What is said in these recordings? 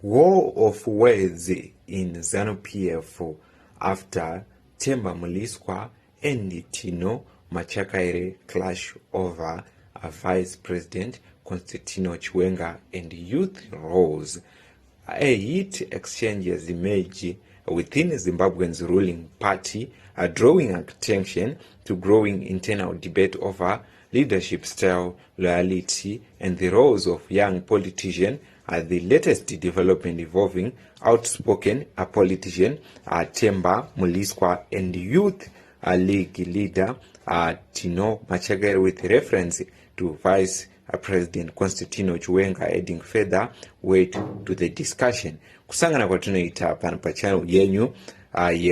War of words in ZANU PF after Temba, Mliswa and Tino Machakaire clash over a vice president, Tino Chiwenga, and youth roles. A heat exchanges emerge within Zimbabwe's ruling party, drawing attention to growing internal debate over leadership style, loyalty, and the roles of young politicians. The latest development involving outspoken politician Temba, Mliswa, and youth league leader Tino Machakaire, with reference to Vice President Tino Chiwenga, adding further weight to the discussion. Kusangana kwatinoita pano pa channel yenyu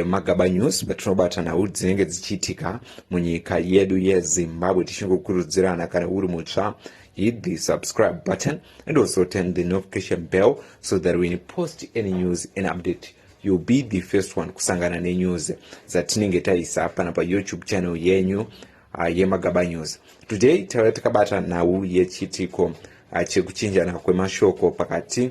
Magaba News, patinobata nawo dzinenge dzichitika munyika yedu ye Zimbabwe, tichingokurudzirana kana uri mutsva, hit the subscribe button and also turn the notification bell so that when you post any news and update, you'll be the first one kusangana ne news zatinenge taisa pana pa YouTube channel yenyu Magaba News. Today takabata nawo yechitiko chekuchinjana kwemashoko pakati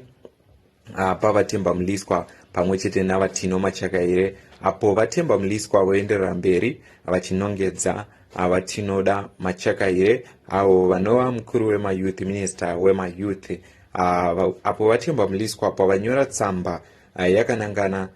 pavatemba Mliswa pamwechete navatino Machakaire, apo vatemba Mliswa voenderera mberi vachinongedza vatinoda Machakaire avo vanova mukuru wemayouth, minister wemayouth. Apo vatemba Mliswa pavanyora tsamba yakanangana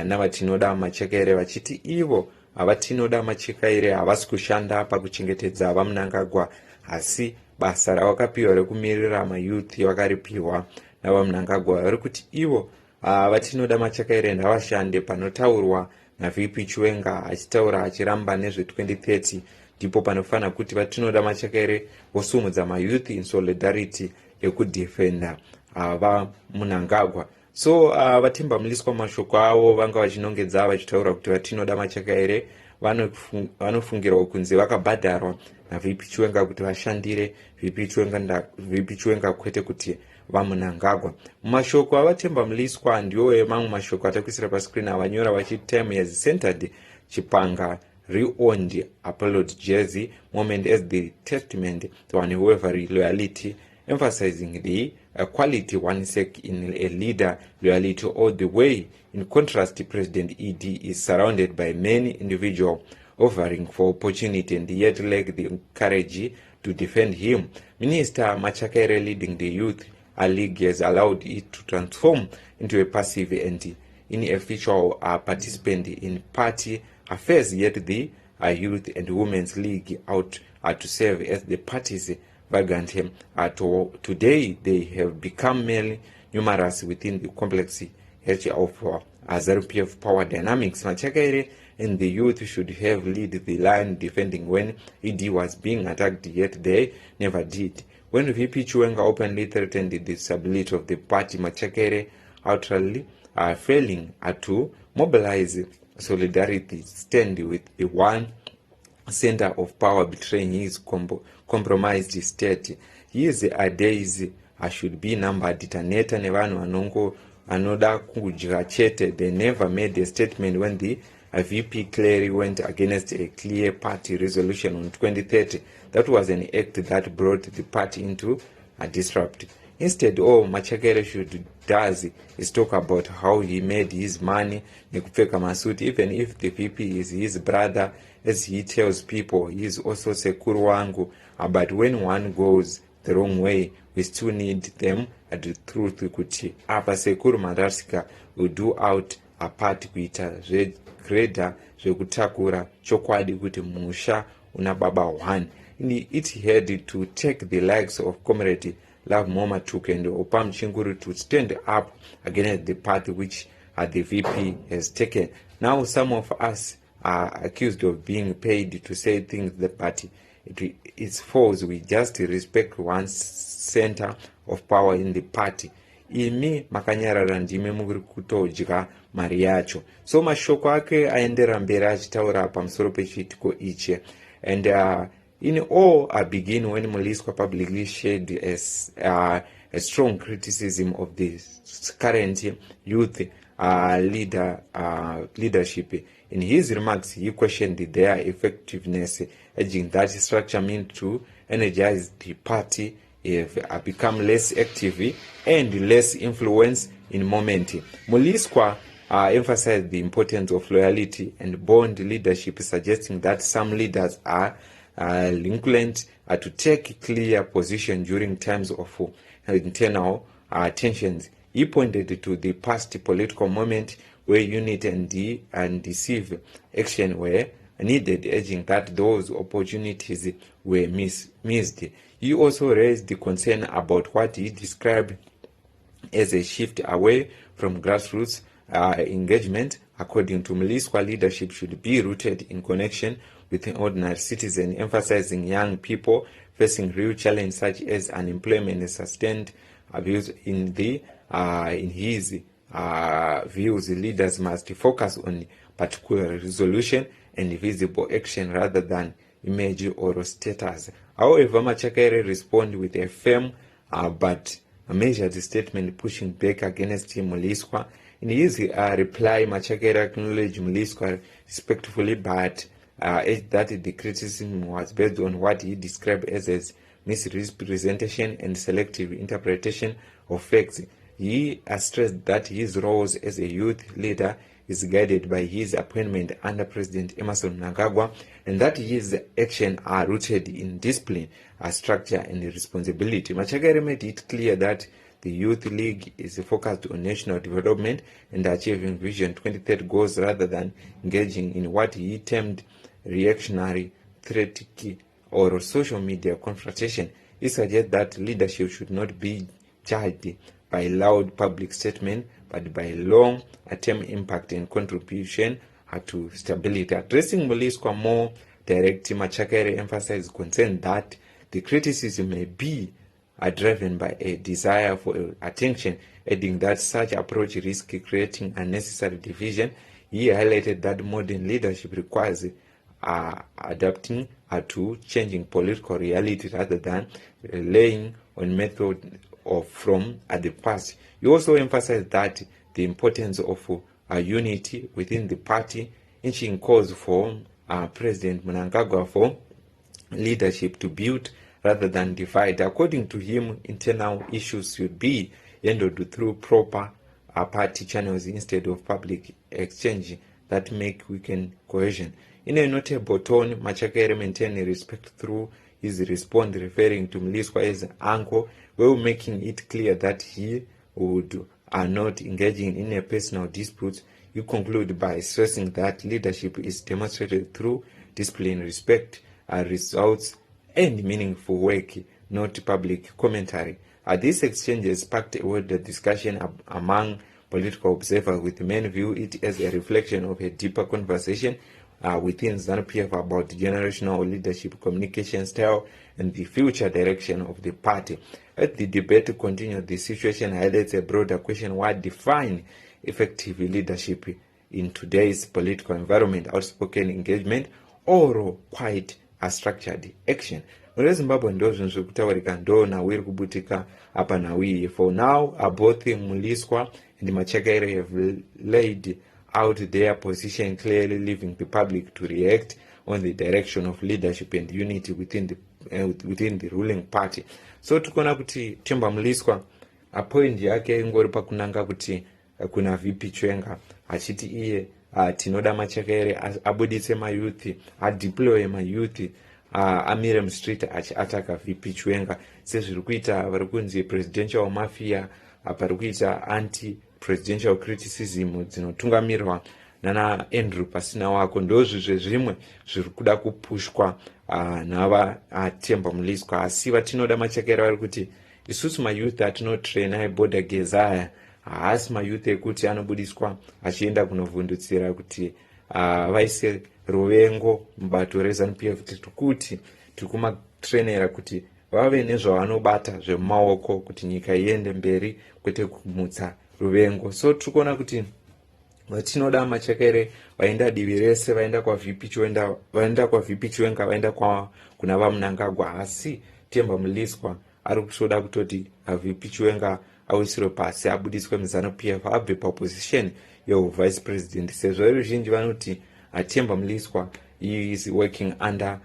navatinoda Machakaire vachiti ivo vatinoda Machakaire havasi kushanda pakuchengetedza vamunangagwa, asi basa ravakapiwa rekumirira mayouth vakaripiwa navamunangagwa vari kuti ivo vatinoda Machakaire ndavashande panotaurwa naVP Chiwenga achitaura achiramba nezve 2030, ndipo panofana kuti vatinoda Machakaire vosumudza mayouth in solidarity yekudefenda vamunangagwa. So vatemba Mliswa mashoko avo vanga vachinongedza vachitaura kuti vatinoda Machakaire vanofungirwa kunzi vakabhadharwa naVP Chiwenga kuti vashandire VP Chiwenga kwete kuti vamunangagwa. Mashoko avatemba Mliswa ndiwo mamwe mashoko atakuisira pascreen avanyora vachiti time has centered chipanga re-owned upload jersey moment as the testament to unwavering loyalty, emphasizing the quality one sec in a leader, loyalty all the way. In contrast, President ED is surrounded by many individuals offering for opportunity and yet lack the courage to defend him. Minister Machakaire leading the youth league has allowed it to transform into a passive and ineffectual participant in party affairs, yet the youth and women's league out to serve as the party's vagrant. Today they have become merely numerous within the complex of ZANU PF power dynamics. Machakaire and the youth should have led the line defending when ED was being attacked, yet they never did. When VP Chiwenga openly threatened the stability of the party, Machakaire outrightly failing to mobilize solidarity, stand with the one center of power betraying his compromised state. His days should be numbered. Taneta nevanu anongo anoda kudya chete. They never made a statement when the VP clearly went against a clear party resolution on 2030. That was an act that brought the party into a disrupt. Instead, all Machakaire should does is talk about how he made his money, nekupfeka masuit, even if the VP is his brother, as he tells people he is also sekuru wangu. But when one goes the wrong way, we still need them at the truth kuti apa sekuru Madarsika will do out a part kuita greda zvekutakura chokwadi kuti musha una baba one. It had to take the likes of Comrade Love Moma Chuk and Opam Chinguru to stand up against the party which the VP has taken. Now some of us are accused of being paid to say things the party. It's false. We just respect one center of power in the party. Imi makanyarara ndime muri kutojya mari yacho. So mashoko ake aendera mberi achitaura pamusoro pechiitiko ichi. And in all begin when Mliswa publicly shared a strong criticism of the current youth leadership. In his remarks, he questioned their effectiveness, urging that structure meant to energize the party have become less active and less influence in moment. Mliswa emphasized the importance of loyalty and bond leadership, suggesting that some leaders are linked to take clear position during times of internal tensions. He pointed to the past political moment where unity and decisive action were needed, urging that those opportunities were missed. He also raised the concern about what he described as a shift away from grassroots engagement. According to Mliswa, leadership should be rooted in connection with ordinary citizens, emphasizing young people facing real challenges such as unemployment and sustained abuse. In his views, leaders must focus on particular resolution and visible action rather than image or status. However, Machakaire responded with a firm but measured statement, pushing back against Mliswa. In his reply, Machakaire acknowledged Mliswa respectfully, but urged that the criticism was based on what he described as misrepresentation and selective interpretation of facts. He stressed that his role as a youth leader is guided by his appointment under President Emerson Mnangagwa, and that his actions are rooted in discipline, structure, and responsibility. Machakaire made it clear that the Youth League is focused on national development and achieving Vision 2030 goals rather than engaging in what he termed reactionary, theoretic, or social media confrontation. He suggests that leadership should not be judged by loud public statement, but by long-term impact and contribution to stability. Addressing Mliswa more directly, Machakaire emphasized concern that the criticism may be driven by a desire for attention, adding that such approach risks creating unnecessary division. He highlighted that modern leadership requires adapting to changing political reality rather than relying on method from the past. He also emphasized that the importance of unity within the party, inching calls for President Mnangagwa for leadership to build rather than divide. According to him, internal issues should be handled through proper party channels instead of public exchange that make weaken cohesion. In a notable tone, Machakaire maintained respect through his response, referring to Mliswa as uncle, while making it clear that he would not engaging in a personal dispute. You conclude by stressing that leadership is demonstrated through discipline, respect, results, and meaningful work, not public commentary. These exchanges sparked a wider discussion among political observers, with men view it as a reflection of a deeper conversation within ZANU PF about generational leadership, communication style, and the future direction of the party. As the debate continues, the situation highlights a broader question: what defines effective leadership in today's political environment? Outspoken engagement or quite a structured action? Zimbabwe ndo zvinhu zvekutaurika ndo nawiri kubutika apa nawiye. For now, both Mliswa and Machakaire have laid out their position clearly, leaving the public to react on the direction of leadership and unity within the ruling party. So tukona kuti Temba Mliswa point yake ingori pakunanga kuti kuna VP Chiwenga achiti iye tinoda Machakaire abuditse mayouth, adeploy mayouth, amire mustreet achiataka VP Chiwenga sezviri kuita vari kunzi presidential mafia, pari kuita anti presidential criticism dzinotungamirirwa nana Andrew pasina wako. Ndozvo zvimwe zviri kuda kupushwa nava Temba Mliswa. Asi vatinoda Machakaire vari kuti isusu mayouth atinotraina eboda geza aya haasi mayouth ekuti anobudiswa achienda kunovhundutsira kuti vaise ruvengo mubato reZANU PF. Tikuti tiri kumatrainera kuti vave nezvavanobata zvemumaoko kuti nyika iende mberi, kwete kumutsa ruvengo. So tikuona kuti vatinoda Machakaire vaenda divi rese, vaenda kwa VP Chiwenga, vaenda kuna vaMnangagwa. Asi Temba Mliswa ari kutoda kutoti VP Chiwenga awisirwe pasi, abudiswe muZANU PF, abve paposition yevice president. Sezvo veruzhinji vanoti Temba Mliswa is working under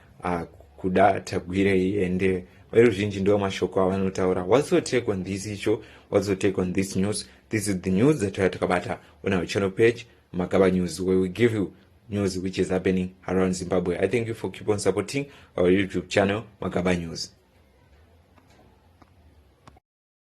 kuda tagwire iende veruzhinji ndiwo mashoko avanotaura. What's your take on this issue? What's your take on this news? This is the news that we takabata on our channel page, Magaba News, where we give you news which is happening around Zimbabwe. I thank you for keep on supporting our YouTube channel, Magaba News.